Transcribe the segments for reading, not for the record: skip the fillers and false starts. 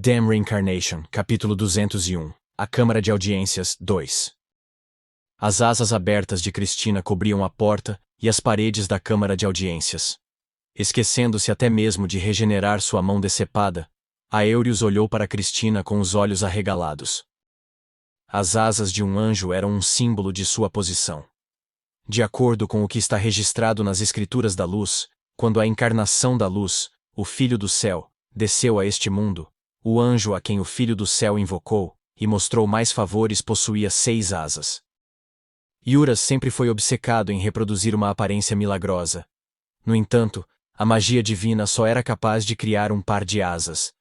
Damn Reincarnation, capítulo 201. A Câmara de Audiências, 2. As asas abertas de Cristina cobriam a porta e as paredes da Câmara de Audiências. Esquecendo-se até mesmo de regenerar sua mão decepada, Aéurios olhou para Cristina com os olhos arregalados. As asas de um anjo eram um símbolo de sua posição. De acordo com o que está registrado nas Escrituras da Luz, quando a encarnação da Luz, o Filho do Céu, desceu a este mundo, o anjo a quem o Filho do Céu invocou e mostrou mais favores possuía 6 asas. Yuras sempre foi obcecado em reproduzir uma aparência milagrosa. No entanto, a magia divina só era capaz de criar um par de asas.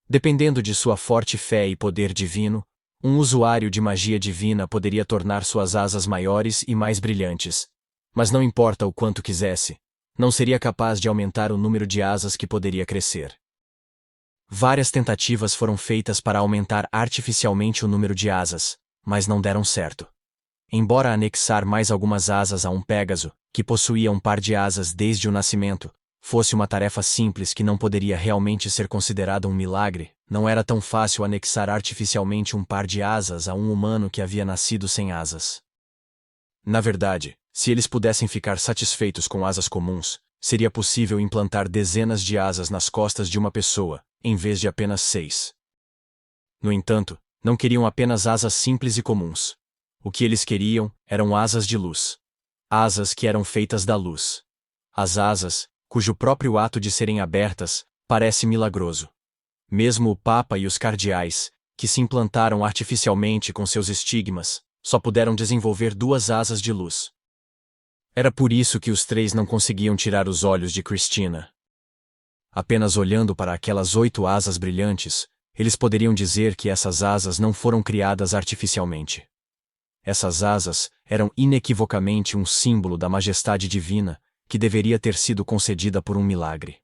Dependendo de sua forte fé e poder divino, um usuário de magia divina poderia tornar suas asas maiores e mais brilhantes. Mas não importa o quanto quisesse, não seria capaz de aumentar o número de asas que poderia crescer. Várias tentativas foram feitas para aumentar artificialmente o número de asas, mas não deram certo. Embora anexar mais algumas asas a um Pégaso, que possuía um par de asas desde o nascimento, fosse uma tarefa simples que não poderia realmente ser considerada um milagre, não era tão fácil anexar artificialmente um par de asas a um humano que havia nascido sem asas. Na verdade, se eles pudessem ficar satisfeitos com asas comuns, seria possível implantar dezenas de asas nas costas de uma pessoa, em vez de apenas 6. No entanto, não queriam apenas asas simples e comuns. O que eles queriam eram asas de luz. Asas que eram feitas da luz. As asas, cujo próprio ato de serem abertas, parece milagroso. Mesmo o Papa e os cardeais, que se implantaram artificialmente com seus estigmas, só puderam desenvolver 2 asas de luz. Era por isso que os 3 não conseguiam tirar os olhos de Cristina. Apenas olhando para aquelas 8 asas brilhantes, eles poderiam dizer que essas asas não foram criadas artificialmente. Essas asas eram inequivocamente um símbolo da majestade divina, que deveria ter sido concedida por um milagre.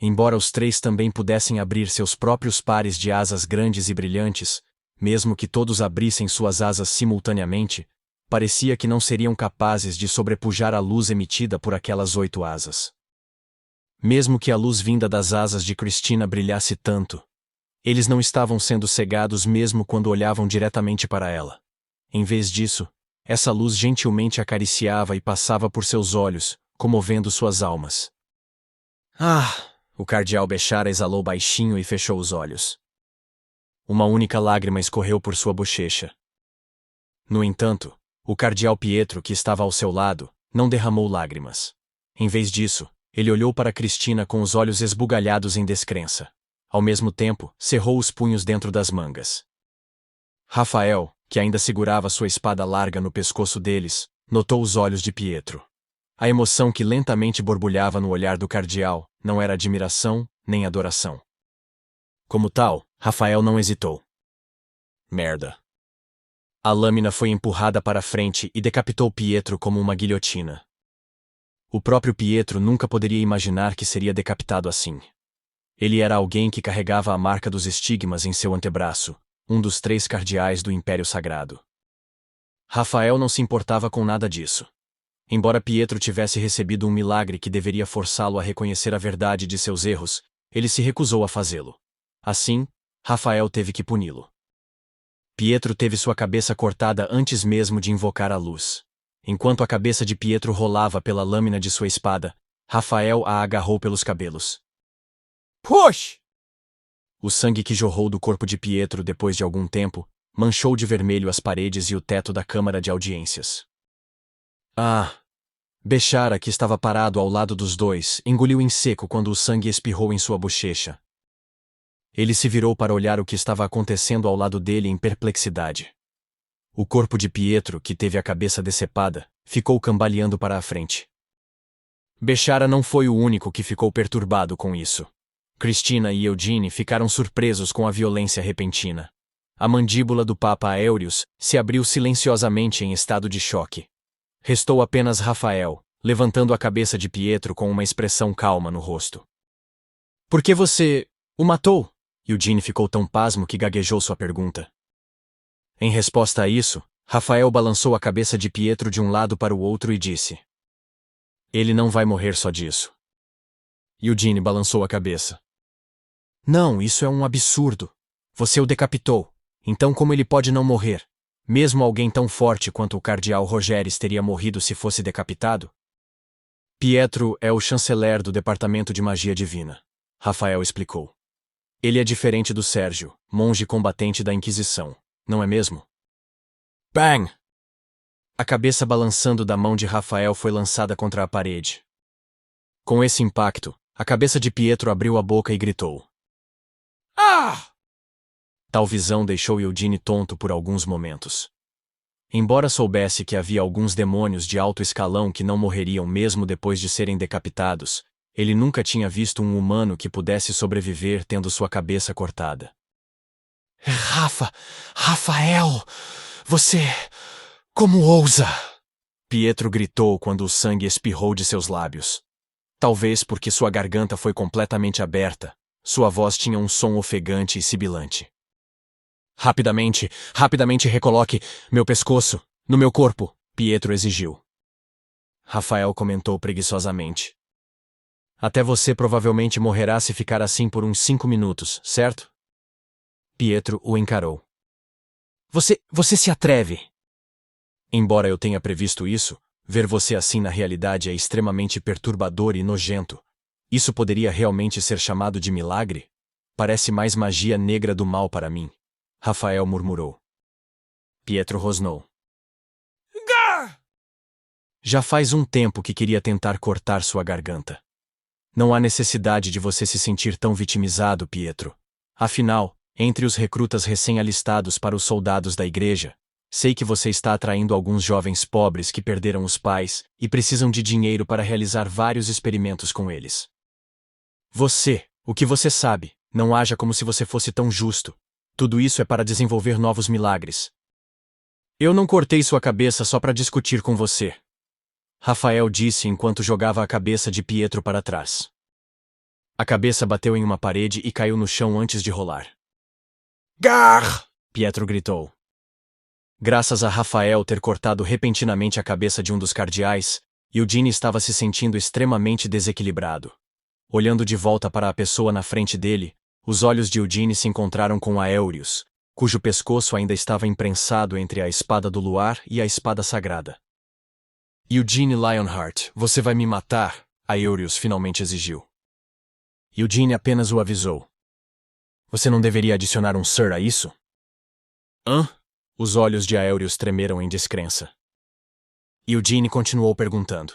Embora os 3 também pudessem abrir seus próprios pares de asas grandes e brilhantes, mesmo que todos abrissem suas asas simultaneamente, parecia que não seriam capazes de sobrepujar a luz emitida por aquelas 8 asas. Mesmo que a luz vinda das asas de Cristina brilhasse tanto, eles não estavam sendo cegados mesmo quando olhavam diretamente para ela. Em vez disso, essa luz gentilmente acariciava e passava por seus olhos, comovendo suas almas. Ah! O cardeal Bechara exalou baixinho e fechou os olhos. Uma única lágrima escorreu por sua bochecha. No entanto, o cardeal Pietro, que estava ao seu lado, não derramou lágrimas. Em vez disso, ele olhou para Cristina com os olhos esbugalhados em descrença. Ao mesmo tempo, cerrou os punhos dentro das mangas. Rafael, que ainda segurava sua espada larga no pescoço deles, notou os olhos de Pietro. A emoção que lentamente borbulhava no olhar do cardeal não era admiração, nem adoração. Como tal, Rafael não hesitou. Merda. A lâmina foi empurrada para frente e decapitou Pietro como uma guilhotina. O próprio Pietro nunca poderia imaginar que seria decapitado assim. Ele era alguém que carregava a marca dos estigmas em seu antebraço, um dos 3 cardeais do Império Sagrado. Rafael não se importava com nada disso. Embora Pietro tivesse recebido um milagre que deveria forçá-lo a reconhecer a verdade de seus erros, ele se recusou a fazê-lo. Assim, Rafael teve que puni-lo. Pietro teve sua cabeça cortada antes mesmo de invocar a luz. Enquanto a cabeça de Pietro rolava pela lâmina de sua espada, Rafael a agarrou pelos cabelos. Push! O sangue que jorrou do corpo de Pietro depois de algum tempo, manchou de vermelho as paredes e o teto da Câmara de Audiências. Ah! Bechara, que estava parado ao lado dos 2, engoliu em seco quando o sangue espirrou em sua bochecha. Ele se virou para olhar o que estava acontecendo ao lado dele em perplexidade. O corpo de Pietro, que teve a cabeça decepada, ficou cambaleando para a frente. Bechara não foi o único que ficou perturbado com isso. Cristina e Eugene ficaram surpresos com a violência repentina. A mandíbula do Papa Aéurios se abriu silenciosamente em estado de choque. Restou apenas Rafael, levantando a cabeça de Pietro com uma expressão calma no rosto. Por que você o matou? Eugene ficou tão pasmo que gaguejou sua pergunta. Em resposta a isso, Rafael balançou a cabeça de Pietro de um lado para o outro e disse: Ele não vai morrer só disso. Eugene balançou a cabeça. Não, isso é um absurdo. Você o decapitou. Então como ele pode não morrer? Mesmo alguém tão forte quanto o cardeal Rogéres teria morrido se fosse decapitado? Pietro é o chanceler do Departamento de Magia Divina, Rafael explicou. Ele é diferente do Sérgio, monge combatente da Inquisição, não é mesmo? Bang! A cabeça balançando da mão de Rafael foi lançada contra a parede. Com esse impacto, a cabeça de Pietro abriu a boca e gritou. Ah! Tal visão deixou Eugene tonto por alguns momentos. Embora soubesse que havia alguns demônios de alto escalão que não morreriam mesmo depois de serem decapitados, ele nunca tinha visto um humano que pudesse sobreviver tendo sua cabeça cortada. Rafael, você... Como ousa? Pietro gritou quando o sangue espirrou de seus lábios. Talvez porque sua garganta foi completamente aberta, sua voz tinha um som ofegante e sibilante. Rapidamente recoloque meu pescoço no meu corpo, Pietro exigiu. Rafael comentou preguiçosamente. Até você provavelmente morrerá se ficar assim por uns 5 minutos, certo? Pietro o encarou. Você se atreve? Embora eu tenha previsto isso, ver você assim na realidade é extremamente perturbador e nojento. Isso poderia realmente ser chamado de milagre? Parece mais magia negra do mal para mim. Rafael murmurou. Pietro rosnou. Gah! Já faz um tempo que queria tentar cortar sua garganta. Não há necessidade de você se sentir tão vitimizado, Pietro. Afinal, entre os recrutas recém-alistados para os soldados da igreja, sei que você está atraindo alguns jovens pobres que perderam os pais e precisam de dinheiro para realizar vários experimentos com eles. O que você sabe, não haja como se você fosse tão justo. Tudo isso é para desenvolver novos milagres. Eu não cortei sua cabeça só para discutir com você. Rafael disse enquanto jogava a cabeça de Pietro para trás. A cabeça bateu em uma parede e caiu no chão antes de rolar. Gar! Pietro gritou. Graças a Rafael ter cortado repentinamente a cabeça de um dos cardeais, Eugene estava se sentindo extremamente desequilibrado. Olhando de volta para a pessoa na frente dele, os olhos de Eugene se encontraram com Aéurios, cujo pescoço ainda estava imprensado entre a espada do luar e a espada sagrada. Eugene Lionheart, você vai me matar? Aéurios finalmente exigiu. Eugene apenas o avisou. Você não deveria adicionar um Sir a isso? Hã? Os olhos de Aéurios tremeram em descrença. Eugene continuou perguntando.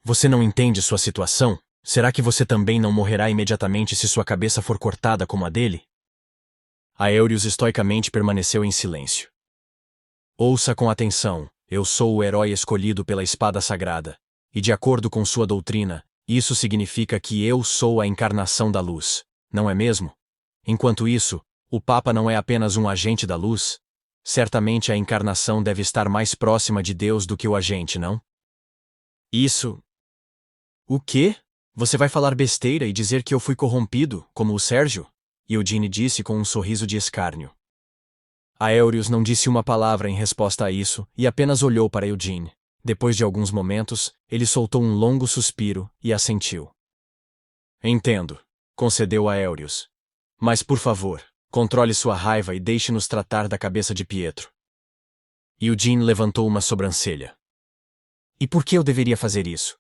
Você não entende sua situação? Será que você também não morrerá imediatamente se sua cabeça for cortada como a dele? Aéurios estoicamente permaneceu em silêncio. Ouça com atenção, eu sou o herói escolhido pela espada sagrada, e de acordo com sua doutrina, isso significa que eu sou a encarnação da luz, não é mesmo? Enquanto isso, o Papa não é apenas um agente da luz? Certamente a encarnação deve estar mais próxima de Deus do que o agente, não? Isso... O quê? Você vai falar besteira e dizer que eu fui corrompido, como o Sérgio? Eugene disse com um sorriso de escárnio. Aéurios não disse uma palavra em resposta a isso e apenas olhou para Eugene. Depois de alguns momentos, ele soltou um longo suspiro e assentiu. Entendo, concedeu Aéurios. Mas por favor, controle sua raiva e deixe-nos tratar da cabeça de Pietro. Eugene levantou uma sobrancelha. E por que eu deveria fazer isso?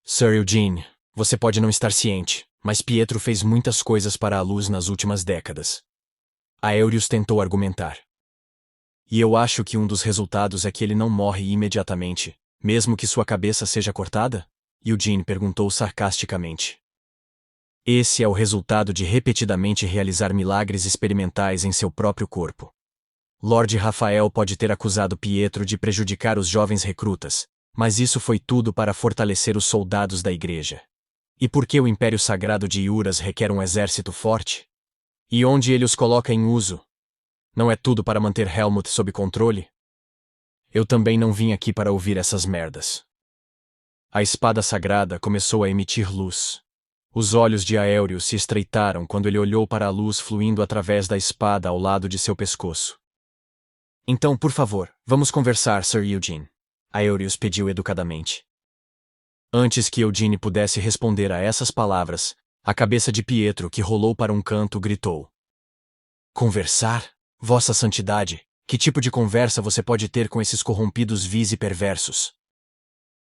Sir Eugene, você pode não estar ciente, mas Pietro fez muitas coisas para a luz nas últimas décadas. Aéurios tentou argumentar. E eu acho que um dos resultados é que ele não morre imediatamente, mesmo que sua cabeça seja cortada? Eugene perguntou sarcasticamente. Esse é o resultado de repetidamente realizar milagres experimentais em seu próprio corpo. Lord Rafael pode ter acusado Pietro de prejudicar os jovens recrutas, mas isso foi tudo para fortalecer os soldados da igreja. E por que o Império Sagrado de Iuras requer um exército forte? E onde ele os coloca em uso? Não é tudo para manter Helmut sob controle? Eu também não vim aqui para ouvir essas merdas. A espada sagrada começou a emitir luz. Os olhos de Aéurios se estreitaram quando ele olhou para a luz fluindo através da espada ao lado de seu pescoço. Então, por favor, vamos conversar, Sir Eugene. Aéurios pediu educadamente. Antes que Eugene pudesse responder a essas palavras, A cabeça de Pietro, que rolou para um canto, gritou: Conversar? Vossa Santidade, que tipo de conversa você pode ter com esses corrompidos vis e perversos?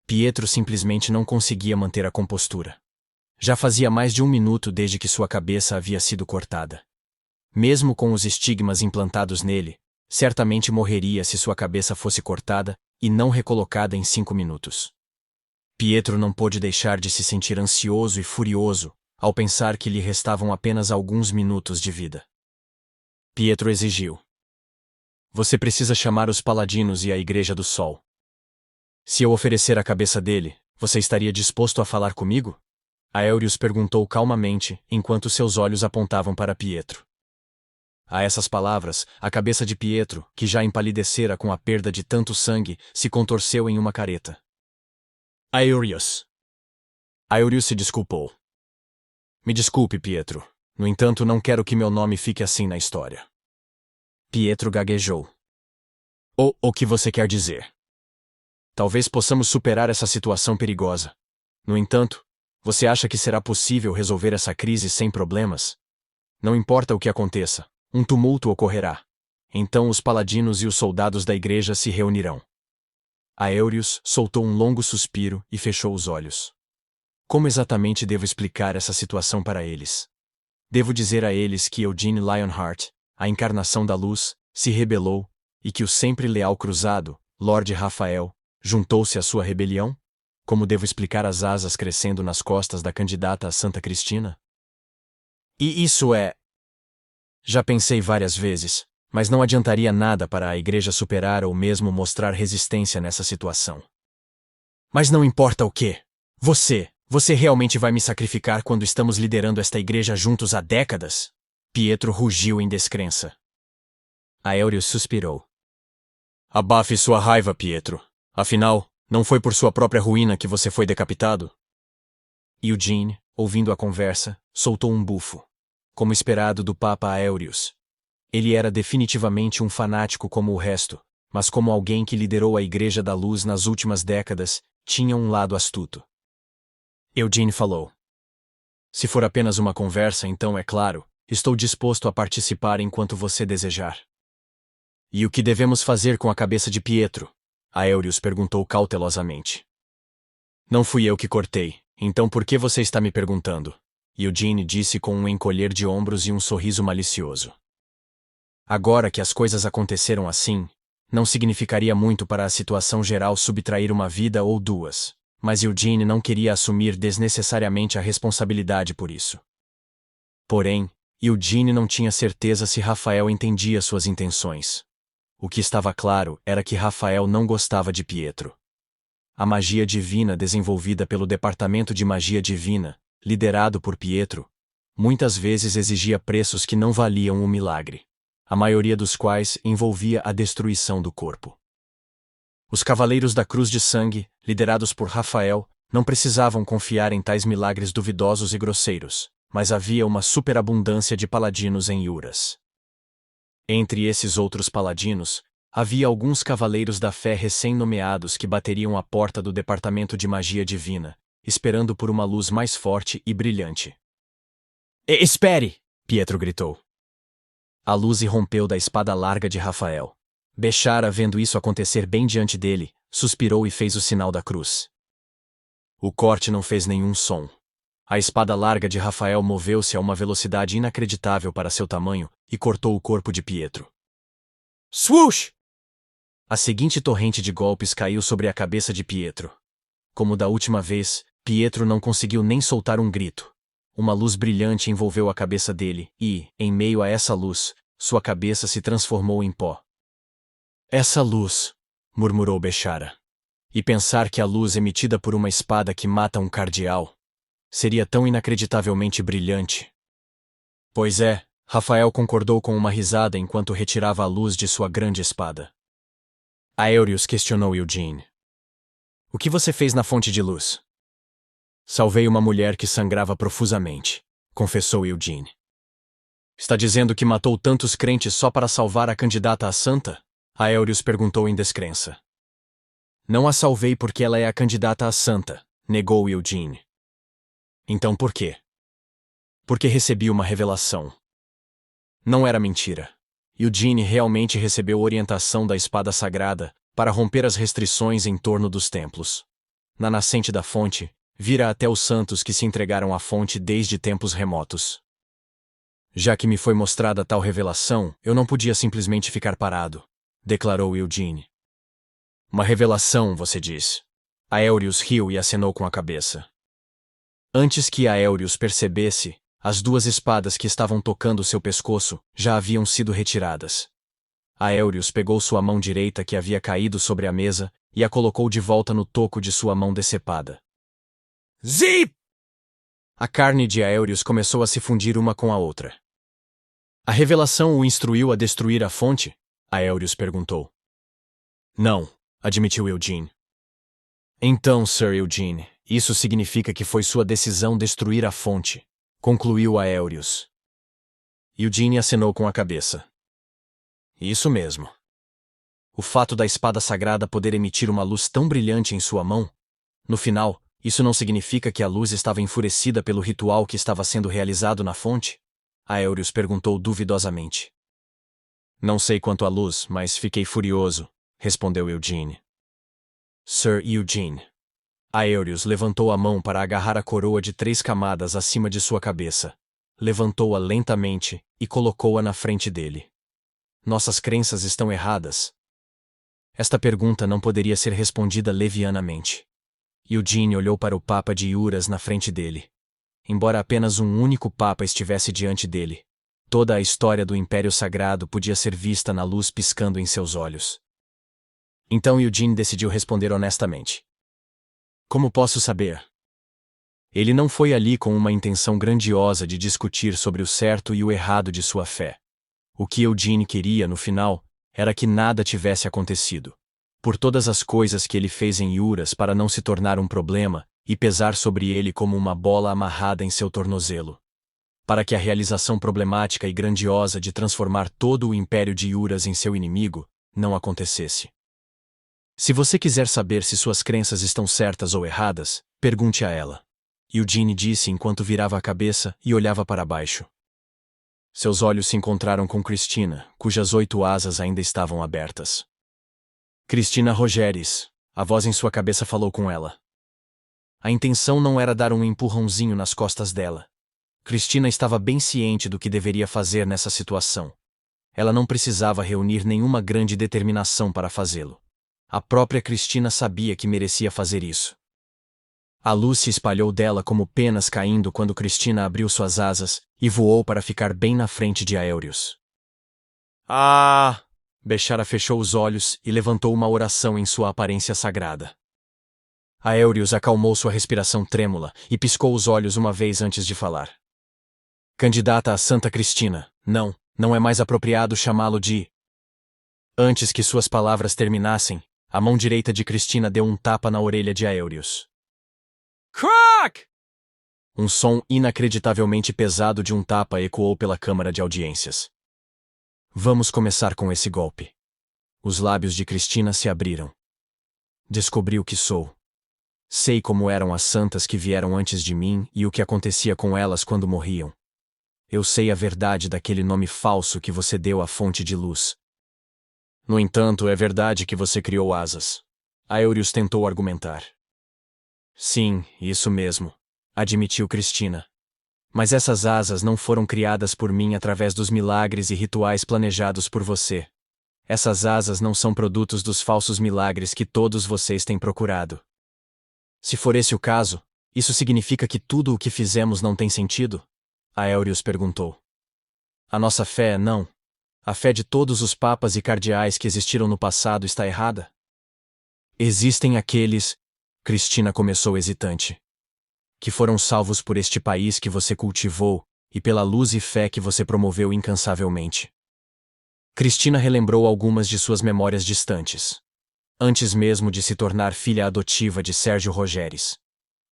Pietro simplesmente não conseguia manter a compostura. Já fazia mais de 1 minuto desde que sua cabeça havia sido cortada. Mesmo com os estigmas implantados nele, certamente morreria se sua cabeça fosse cortada e não recolocada em 5 minutos. Pietro não pôde deixar de se sentir ansioso e furioso ao pensar que lhe restavam apenas alguns minutos de vida. Pietro exigiu: Você precisa chamar os paladinos e a Igreja do Sol. Se eu oferecer a cabeça dele, você estaria disposto a falar comigo? Aéreos perguntou calmamente, enquanto seus olhos apontavam para Pietro. A essas palavras, a cabeça de Pietro, que já empalidecera com a perda de tanto sangue, se contorceu em uma careta. Aéreos. Aéreos se desculpou. Me desculpe, Pietro. No entanto, não quero que meu nome fique assim na história. Pietro gaguejou. O que você quer dizer? Talvez possamos superar essa situação perigosa. No entanto, você acha que será possível resolver essa crise sem problemas? Não importa o que aconteça, um tumulto ocorrerá. Então os paladinos e os soldados da igreja se reunirão. Aéreos soltou um longo suspiro e fechou os olhos. Como exatamente devo explicar essa situação para eles? Devo dizer a eles que Eugene Lionheart, a encarnação da luz, se rebelou, e que o sempre leal cruzado, Lord Rafael, juntou-se à sua rebelião? Como devo explicar as asas crescendo nas costas da candidata a Santa Cristina? E isso é... Já pensei várias vezes, mas não adiantaria nada para a igreja superar ou mesmo mostrar resistência nessa situação. Mas não importa o que. Você realmente vai me sacrificar quando estamos liderando esta igreja juntos há décadas? Pietro rugiu em descrença. Aéreos suspirou. Abafe sua raiva, Pietro. Afinal, não foi por sua própria ruína que você foi decapitado? Eugene, ouvindo a conversa, soltou um bufo. Como esperado do Papa Aéreos. Ele era definitivamente um fanático como o resto, mas como alguém que liderou a Igreja da Luz nas últimas décadas, tinha um lado astuto. Eugene falou. Se for apenas uma conversa, então é claro, estou disposto a participar enquanto você desejar. E o que devemos fazer com a cabeça de Pietro? Aéreos perguntou cautelosamente. Não fui eu que cortei, então por que você está me perguntando? Eugene disse com um encolher de ombros e um sorriso malicioso. Agora que as coisas aconteceram assim, não significaria muito para a situação geral subtrair uma vida ou duas, mas Eugene não queria assumir desnecessariamente a responsabilidade por isso. Porém, Eugene não tinha certeza se Rafael entendia suas intenções. O que estava claro era que Rafael não gostava de Pietro. A magia divina desenvolvida pelo Departamento de Magia Divina, liderado por Pietro, muitas vezes exigia preços que não valiam o milagre, a maioria dos quais envolvia a destruição do corpo. Os Cavaleiros da Cruz de Sangue, liderados por Rafael, não precisavam confiar em tais milagres duvidosos e grosseiros, mas havia uma superabundância de paladinos em Iuras. Entre esses outros paladinos, havia alguns Cavaleiros da Fé recém-nomeados que bateriam à porta do Departamento de Magia Divina, esperando por uma luz mais forte e brilhante. Espere! Pietro gritou. A luz irrompeu da espada larga de Rafael. Bechara, vendo isso acontecer bem diante dele, suspirou e fez o sinal da cruz. O corte não fez nenhum som. A espada larga de Rafael moveu-se a uma velocidade inacreditável para seu tamanho e cortou o corpo de Pietro. Swoosh! A seguinte torrente de golpes caiu sobre a cabeça de Pietro. Como da última vez, Pietro não conseguiu nem soltar um grito. Uma luz brilhante envolveu a cabeça dele e, em meio a essa luz, sua cabeça se transformou em pó. Essa luz, murmurou Bechara. E pensar que a luz emitida por uma espada que mata um cardeal seria tão inacreditavelmente brilhante. Pois é, Rafael concordou com uma risada enquanto retirava a luz de sua grande espada. Aéreos questionou Eugene. O que você fez na fonte de luz? Salvei uma mulher que sangrava profusamente, confessou Eugene. Está dizendo que matou tantos crentes só para salvar a candidata a santa? Aéreos perguntou em descrença. Não a salvei porque ela é a candidata a santa, negou Eugene. Então por quê? Porque recebi uma revelação. Não era mentira. Eugene realmente recebeu orientação da espada sagrada para romper as restrições em torno dos templos. Na nascente da fonte, vira até os santos que se entregaram à fonte desde tempos remotos. Já que me foi mostrada tal revelação, eu não podia simplesmente ficar parado, declarou Eugene. Uma revelação, você diz. Aéreos riu e acenou com a cabeça. Antes que Aéreos percebesse, as duas espadas que estavam tocando seu pescoço já haviam sido retiradas. Aéreos pegou sua mão direita que havia caído sobre a mesa e a colocou de volta no toco de sua mão decepada. Zip! A carne de Aéreos começou a se fundir uma com a outra. A revelação o instruiu a destruir a fonte? Aéreos perguntou. Não, admitiu Eugene. Então, Sir Eugene, isso significa que foi sua decisão destruir a fonte, concluiu Aéreos. Eugene acenou com a cabeça. Isso mesmo. O fato da espada sagrada poder emitir uma luz tão brilhante em sua mão, no final, isso não significa que a luz estava enfurecida pelo ritual que estava sendo realizado na fonte? Aéreos perguntou duvidosamente. Não sei quanto à luz, mas fiquei furioso, respondeu Eugene. Sir Eugene. Aéreos levantou a mão para agarrar a coroa de 3 camadas acima de sua cabeça. Levantou-a lentamente e colocou-a na frente dele. Nossas crenças estão erradas. Esta pergunta não poderia ser respondida levianamente. Eugene olhou para o Papa de Iuras na frente dele. Embora apenas um único Papa estivesse diante dele, toda a história do Império Sagrado podia ser vista na luz piscando em seus olhos. Então Eugene decidiu responder honestamente. Como posso saber? Ele não foi ali com uma intenção grandiosa de discutir sobre o certo e o errado de sua fé. O que Eugene queria, no final, era que nada tivesse acontecido. Por todas as coisas que ele fez em Iuras para não se tornar um problema e pesar sobre ele como uma bola amarrada em seu tornozelo. Para que a realização problemática e grandiosa de transformar todo o Império de Iuras em seu inimigo não acontecesse. Se você quiser saber se suas crenças estão certas ou erradas, pergunte a ela. Eugene disse enquanto virava a cabeça e olhava para baixo. Seus olhos se encontraram com Cristina, cujas 8 asas ainda estavam abertas. Cristina Rogeres, a voz em sua cabeça falou com ela. A intenção não era dar um empurrãozinho nas costas dela. Cristina estava bem ciente do que deveria fazer nessa situação. Ela não precisava reunir nenhuma grande determinação para fazê-lo. A própria Cristina sabia que merecia fazer isso. A luz se espalhou dela como penas caindo quando Cristina abriu suas asas e voou para ficar bem na frente de Aéreos. Ah! Bechara fechou os olhos e levantou uma oração em sua aparência sagrada. Aéreos acalmou sua respiração trêmula e piscou os olhos uma vez antes de falar. Candidata a Santa Cristina, não é mais apropriado chamá-lo de... Antes que suas palavras terminassem, a mão direita de Cristina deu um tapa na orelha de Aéreos. Crack! Um som inacreditavelmente pesado de um tapa ecoou pela câmara de audiências. Vamos começar com esse golpe. Os lábios de Cristina se abriram. Descobri o que sou. Sei como eram as santas que vieram antes de mim e o que acontecia com elas quando morriam. Eu sei a verdade daquele nome falso que você deu à fonte de luz. No entanto, é verdade que você criou asas. Aéreos tentou argumentar. Sim, isso mesmo, admitiu Cristina. Mas essas asas não foram criadas por mim através dos milagres e rituais planejados por você. Essas asas não são produtos dos falsos milagres que todos vocês têm procurado. Se for esse o caso, isso significa que tudo o que fizemos não tem sentido? Aéreos perguntou. A nossa fé, não. A fé de todos os papas e cardeais que existiram no passado está errada? Existem aqueles... Cristina começou hesitante. Que foram salvos por este país que você cultivou e pela luz e fé que você promoveu incansavelmente. Cristina relembrou algumas de suas memórias distantes. Antes mesmo de se tornar filha adotiva de Sérgio Rogeres.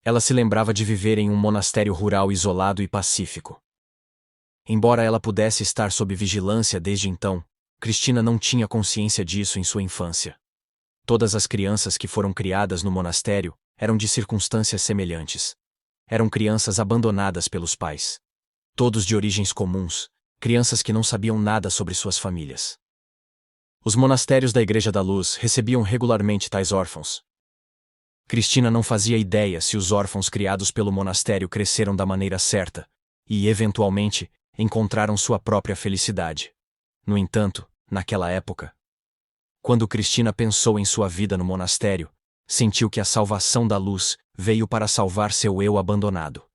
Ela se lembrava de viver em um monastério rural isolado e pacífico. Embora ela pudesse estar sob vigilância desde então, Cristina não tinha consciência disso em sua infância. Todas as crianças que foram criadas no monastério eram de circunstâncias semelhantes. Eram crianças abandonadas pelos pais. todos de origens comuns, crianças que não sabiam nada sobre suas famílias. Os monastérios da Igreja da Luz recebiam regularmente tais órfãos. Cristina não fazia ideia se os órfãos criados pelo monastério cresceram da maneira certa e, eventualmente, encontraram sua própria felicidade. No entanto, naquela época, quando Cristina pensou em sua vida no monastério, sentiu que a salvação da luz veio para salvar seu eu abandonado.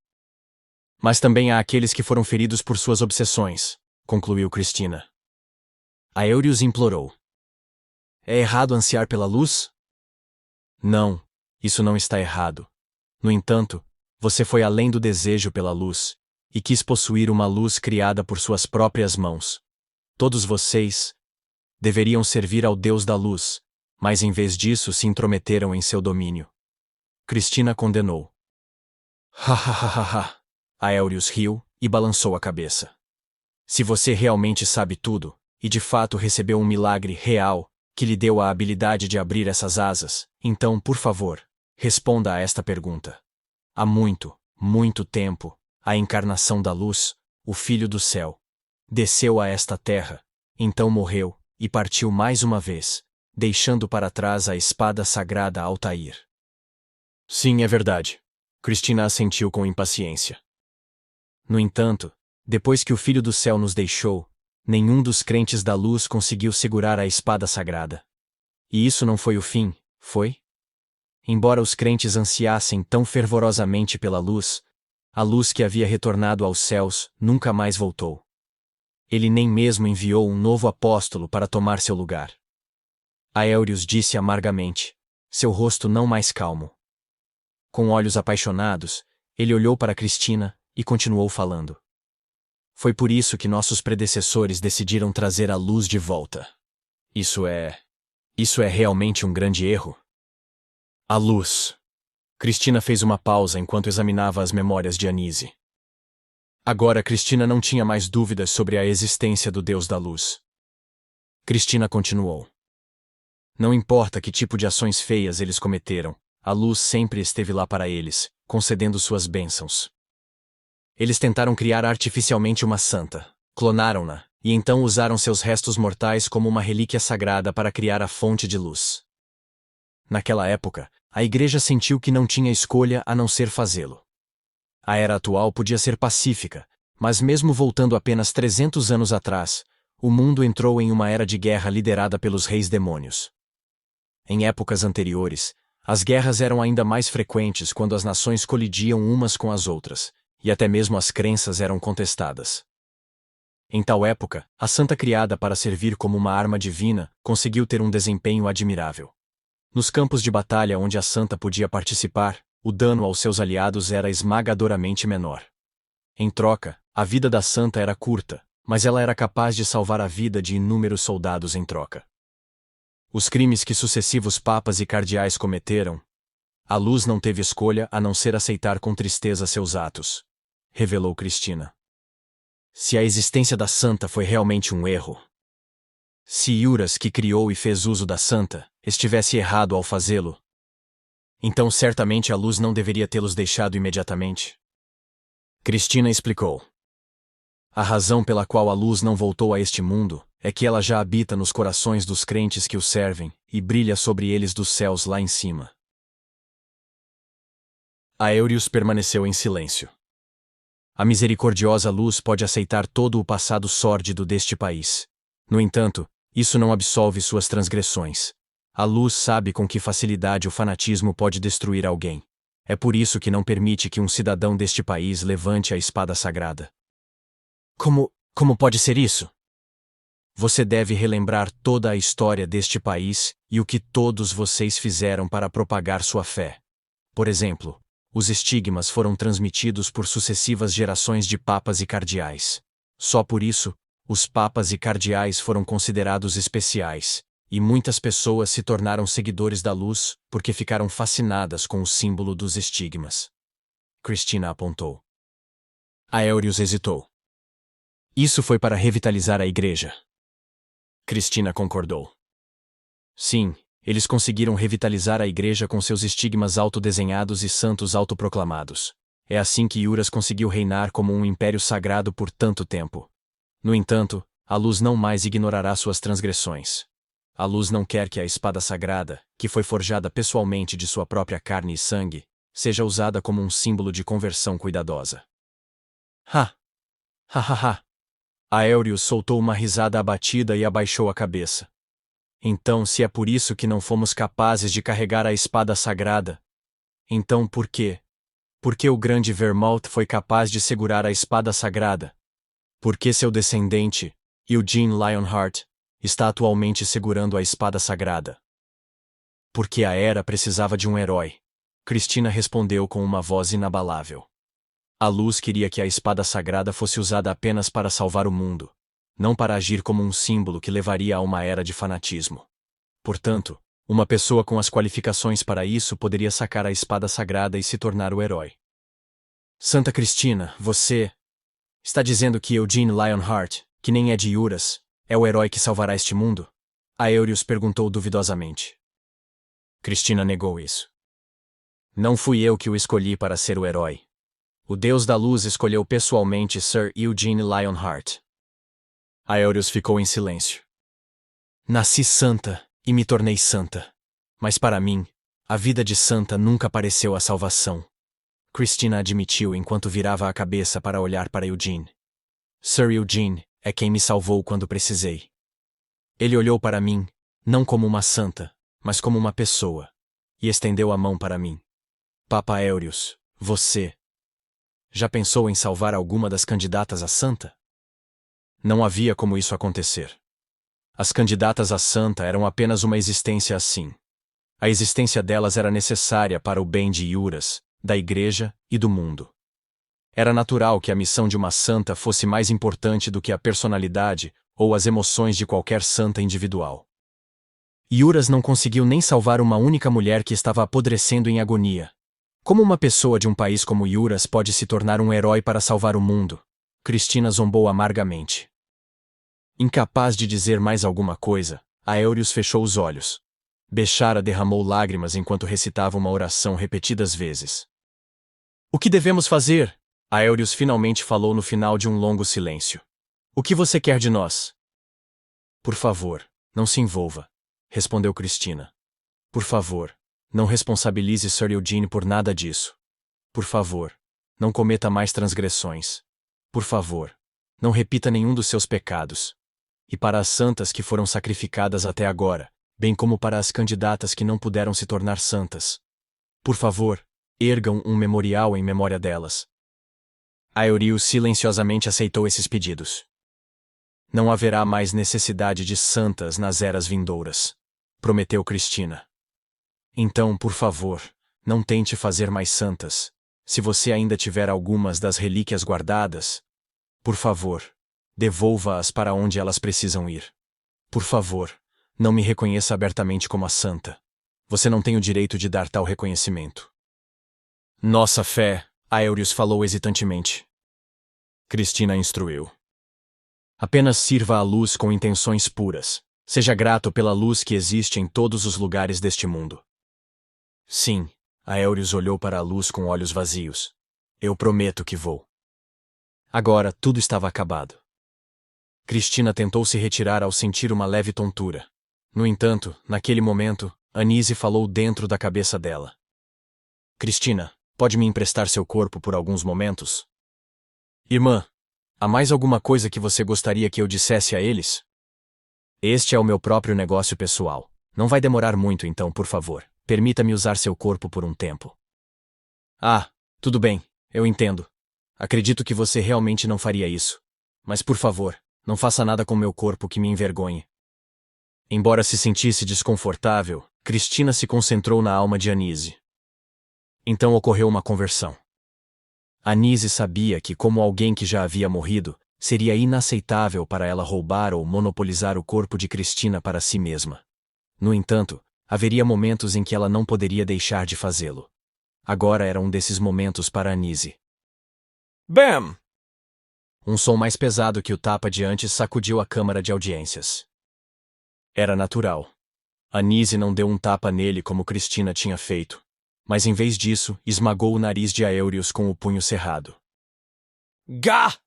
Mas também há aqueles que foram feridos por suas obsessões, concluiu Cristina. Aeolius implorou. É errado ansiar pela luz? Não, isso não está errado. No entanto, você foi além do desejo pela luz e quis possuir uma luz criada por suas próprias mãos. Todos vocês deveriam servir ao Deus da luz, mas em vez disso se intrometeram em seu domínio. Cristina condenou. Ha ha ha ha ha. Aeolius riu e balançou a cabeça. Se você realmente sabe tudo, e de fato recebeu um milagre real, que lhe deu a habilidade de abrir essas asas, então, por favor, responda a esta pergunta. Há muito, muito tempo, a encarnação da luz, o Filho do Céu, desceu a esta terra, então morreu, e partiu mais uma vez, deixando para trás a espada sagrada Altair. Sim, é verdade. Cristina assentiu com impaciência. No entanto, depois que o Filho do Céu nos deixou, nenhum dos crentes da luz conseguiu segurar a espada sagrada. E isso não foi o fim, foi? Embora os crentes ansiassem tão fervorosamente pela luz, a luz que havia retornado aos céus nunca mais voltou. Ele nem mesmo enviou um novo apóstolo para tomar seu lugar. Aeolius disse amargamente, seu rosto não mais calmo. Com olhos apaixonados, ele olhou para Cristina e continuou falando. Foi por isso que nossos predecessores decidiram trazer a luz de volta. Isso é realmente um grande erro. A luz. Cristina fez uma pausa enquanto examinava as memórias de Anise. Agora Cristina não tinha mais dúvidas sobre a existência do Deus da luz. Cristina continuou. Não importa que tipo de ações feias eles cometeram, a luz sempre esteve lá para eles, concedendo suas bênçãos. Eles tentaram criar artificialmente uma santa, clonaram-na, e então usaram seus restos mortais como uma relíquia sagrada para criar a fonte de luz. Naquela época, a Igreja sentiu que não tinha escolha a não ser fazê-lo. A era atual podia ser pacífica, mas mesmo voltando apenas 300 anos atrás, o mundo entrou em uma era de guerra liderada pelos reis demônios. Em épocas anteriores, as guerras eram ainda mais frequentes quando as nações colidiam umas com as outras, e até mesmo as crenças eram contestadas. Em tal época, a santa criada para servir como uma arma divina conseguiu ter um desempenho admirável. Nos campos de batalha onde a santa podia participar, o dano aos seus aliados era esmagadoramente menor. Em troca, a vida da santa era curta, mas ela era capaz de salvar a vida de inúmeros soldados em troca. Os crimes que sucessivos papas e cardeais cometeram, a luz não teve escolha a não ser aceitar com tristeza seus atos, revelou Cristina. Se a existência da santa foi realmente um erro, se Iuras, que criou e fez uso da santa, estivesse errado ao fazê-lo, então certamente a luz não deveria tê-los deixado imediatamente. Cristina explicou. A razão pela qual a luz não voltou a este mundo é que ela já habita nos corações dos crentes que o servem e brilha sobre eles dos céus lá em cima. Aeolius permaneceu em silêncio. A misericordiosa luz pode aceitar todo o passado sórdido deste país. No entanto, isso não absolve suas transgressões. A luz sabe com que facilidade o fanatismo pode destruir alguém. É por isso que não permite que um cidadão deste país levante a espada sagrada. Como pode ser isso? Você deve relembrar toda a história deste país e o que todos vocês fizeram para propagar sua fé. Por exemplo, os estigmas foram transmitidos por sucessivas gerações de papas e cardeais. Só por isso, os papas e cardeais foram considerados especiais, e muitas pessoas se tornaram seguidores da luz porque ficaram fascinadas com o símbolo dos estigmas. Cristina apontou. Aeolius hesitou. Isso foi para revitalizar a Igreja. Cristina concordou. Sim, eles conseguiram revitalizar a Igreja com seus estigmas autodesenhados e santos autoproclamados. É assim que Yuras conseguiu reinar como um império sagrado por tanto tempo. No entanto, a luz não mais ignorará suas transgressões. A luz não quer que a espada sagrada, que foi forjada pessoalmente de sua própria carne e sangue, seja usada como um símbolo de conversão cuidadosa. Ha! Ha ha ha! Aéreos soltou uma risada abatida e abaixou a cabeça. Então, se é por isso que não fomos capazes de carregar a espada sagrada, então por quê? Por que o grande Vermouth foi capaz de segurar a espada sagrada? Por que seu descendente, Eugene Lionheart, está atualmente segurando a espada sagrada? Porque a Era precisava de um herói. Cristina respondeu com uma voz inabalável. A luz queria que a espada sagrada fosse usada apenas para salvar o mundo, não para agir como um símbolo que levaria a uma era de fanatismo. Portanto, uma pessoa com as qualificações para isso poderia sacar a espada sagrada e se tornar o herói. Santa Cristina, você está dizendo que Eugene Lionheart, que nem é de Yuras, é o herói que salvará este mundo? Aéreos perguntou duvidosamente. Cristina negou isso. Não fui eu que o escolhi para ser o herói. O Deus da Luz escolheu pessoalmente Sir Eugene Lionheart. Aéreos ficou em silêncio. Nasci santa e me tornei santa. Mas para mim, a vida de santa nunca pareceu a salvação. Cristina admitiu enquanto virava a cabeça para olhar para Eugene. Sir Eugene é quem me salvou quando precisei. Ele olhou para mim, não como uma santa, mas como uma pessoa, e estendeu a mão para mim. Papa Aéreos, você já pensou em salvar alguma das candidatas a santa? Não havia como isso acontecer. As candidatas a santa eram apenas uma existência assim. A existência delas era necessária para o bem de Yuras, da Igreja e do mundo. Era natural que a missão de uma santa fosse mais importante do que a personalidade ou as emoções de qualquer santa individual. Yuras não conseguiu nem salvar uma única mulher que estava apodrecendo em agonia. Como uma pessoa de um país como Yuras pode se tornar um herói para salvar o mundo? Cristina zombou amargamente. Incapaz de dizer mais alguma coisa, Aéreos fechou os olhos. Bechara derramou lágrimas enquanto recitava uma oração repetidas vezes. O que devemos fazer? Aéreos finalmente falou no final de um longo silêncio. O que você quer de nós? Por favor, não se envolva, respondeu Cristina. Por favor, não responsabilize Sir Eugene por nada disso. Por favor, não cometa mais transgressões. Por favor, não repita nenhum dos seus pecados. E para as santas que foram sacrificadas até agora, bem como para as candidatas que não puderam se tornar santas. Por favor, ergam um memorial em memória delas. Aéreos silenciosamente aceitou esses pedidos. Não haverá mais necessidade de santas nas eras vindouras, prometeu Cristina. Então, por favor, não tente fazer mais santas. Se você ainda tiver algumas das relíquias guardadas, por favor, devolva-as para onde elas precisam ir. Por favor, não me reconheça abertamente como a santa. Você não tem o direito de dar tal reconhecimento. Nossa fé, Aéreos falou hesitantemente. Cristina instruiu. Apenas sirva a luz com intenções puras. Seja grato pela luz que existe em todos os lugares deste mundo. Sim, Aéreos olhou para a luz com olhos vazios. Eu prometo que vou. Agora tudo estava acabado. Cristina tentou se retirar ao sentir uma leve tontura. No entanto, naquele momento, Anise falou dentro da cabeça dela. Cristina, pode me emprestar seu corpo por alguns momentos? Irmã, há mais alguma coisa que você gostaria que eu dissesse a eles? Este é o meu próprio negócio pessoal. Não vai demorar muito então, por favor. Permita-me usar seu corpo por um tempo. Ah, tudo bem, eu entendo. Acredito que você realmente não faria isso. Mas por favor, não faça nada com meu corpo que me envergonhe. Embora se sentisse desconfortável, Cristina se concentrou na alma de Anise. Então ocorreu uma conversão. Anise sabia que, como alguém que já havia morrido, seria inaceitável para ela roubar ou monopolizar o corpo de Cristina para si mesma. No entanto, haveria momentos em que ela não poderia deixar de fazê-lo. Agora era um desses momentos para Anise. Bam! Um som mais pesado que o tapa de antes sacudiu a câmara de audiências. Era natural. Anise não deu um tapa nele como Cristina tinha feito. mas em vez disso, esmagou o nariz de Aéreos com o punho cerrado. Gá!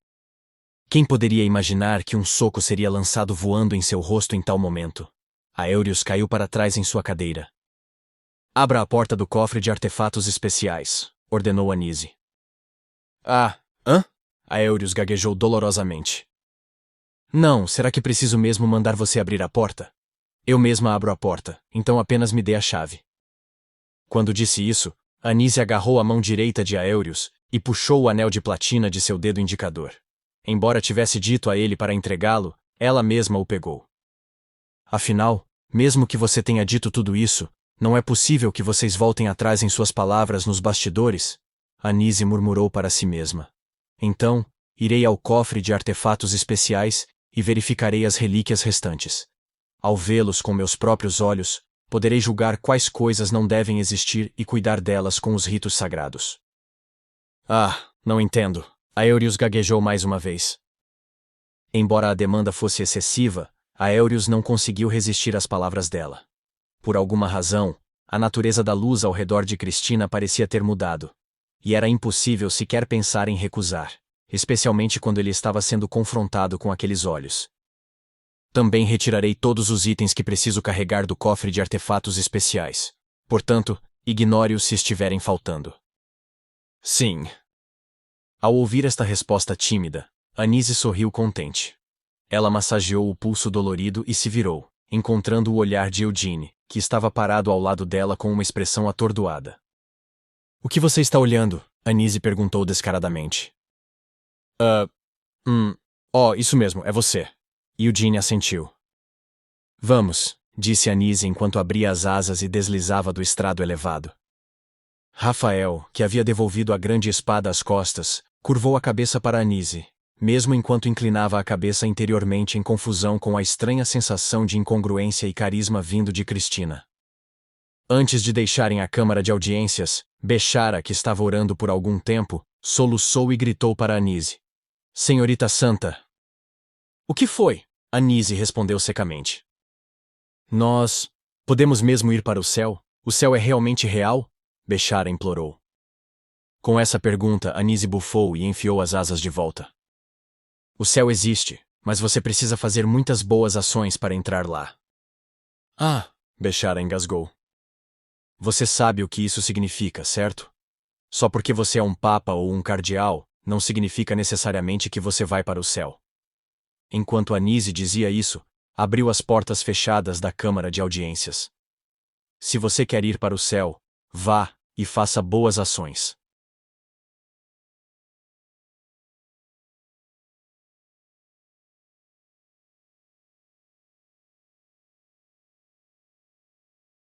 Quem poderia imaginar que um soco seria lançado voando em seu rosto em tal momento? Aéreos caiu para trás em sua cadeira. Abra a porta do cofre de artefatos especiais, ordenou Anise. Hã? Aéreos gaguejou dolorosamente. Não, será que preciso mesmo mandar você abrir a porta? Eu mesma abro a porta, então apenas me dê a chave. Quando disse isso, Anise agarrou a mão direita de Aéreos e puxou o anel de platina de seu dedo indicador. Embora tivesse dito a ele para entregá-lo, ela mesma o pegou. Afinal, mesmo que você tenha dito tudo isso, não é possível que vocês voltem atrás em suas palavras nos bastidores? Anise murmurou para si mesma. Então, irei ao cofre de artefatos especiais e verificarei as relíquias restantes. Ao vê-los com meus próprios olhos, poderei julgar quais coisas não devem existir e cuidar delas com os ritos sagrados. Não entendo. Aéreos gaguejou mais uma vez. Embora a demanda fosse excessiva, Aéreos não conseguiu resistir às palavras dela. Por alguma razão, a natureza da luz ao redor de Cristina parecia ter mudado. E era impossível sequer pensar em recusar, especialmente quando ele estava sendo confrontado com aqueles olhos. Também retirarei todos os itens que preciso carregar do cofre de artefatos especiais. Portanto, ignore-os se estiverem faltando. Sim. Ao ouvir esta resposta tímida, Anise sorriu contente. Ela massageou o pulso dolorido e se virou, encontrando o olhar de Eugene, que estava parado ao lado dela com uma expressão atordoada. O que você está olhando? Anise perguntou descaradamente. Isso mesmo, é você. Eugene assentiu. Vamos, disse Anise enquanto abria as asas e deslizava do estrado elevado. Rafael, que havia devolvido a grande espada às costas, curvou a cabeça para Anise, mesmo enquanto inclinava a cabeça interiormente em confusão com a estranha sensação de incongruência e carisma vindo de Cristina. Antes de deixarem a câmara de audiências, Bechara, que estava orando por algum tempo, soluçou e gritou para Anise. Senhorita Santa! O que foi? Anise respondeu secamente. Nós podemos mesmo ir para o céu? O céu é realmente real? Bechara implorou. Com essa pergunta, Anise bufou e enfiou as asas de volta. O céu existe, mas você precisa fazer muitas boas ações para entrar lá. Bechara engasgou. Você sabe o que isso significa, certo? Só porque você é um papa ou um cardeal, não significa necessariamente que você vai para o céu. Enquanto Anise dizia isso, abriu as portas fechadas da câmara de audiências. Se você quer ir para o céu, vá e faça boas ações.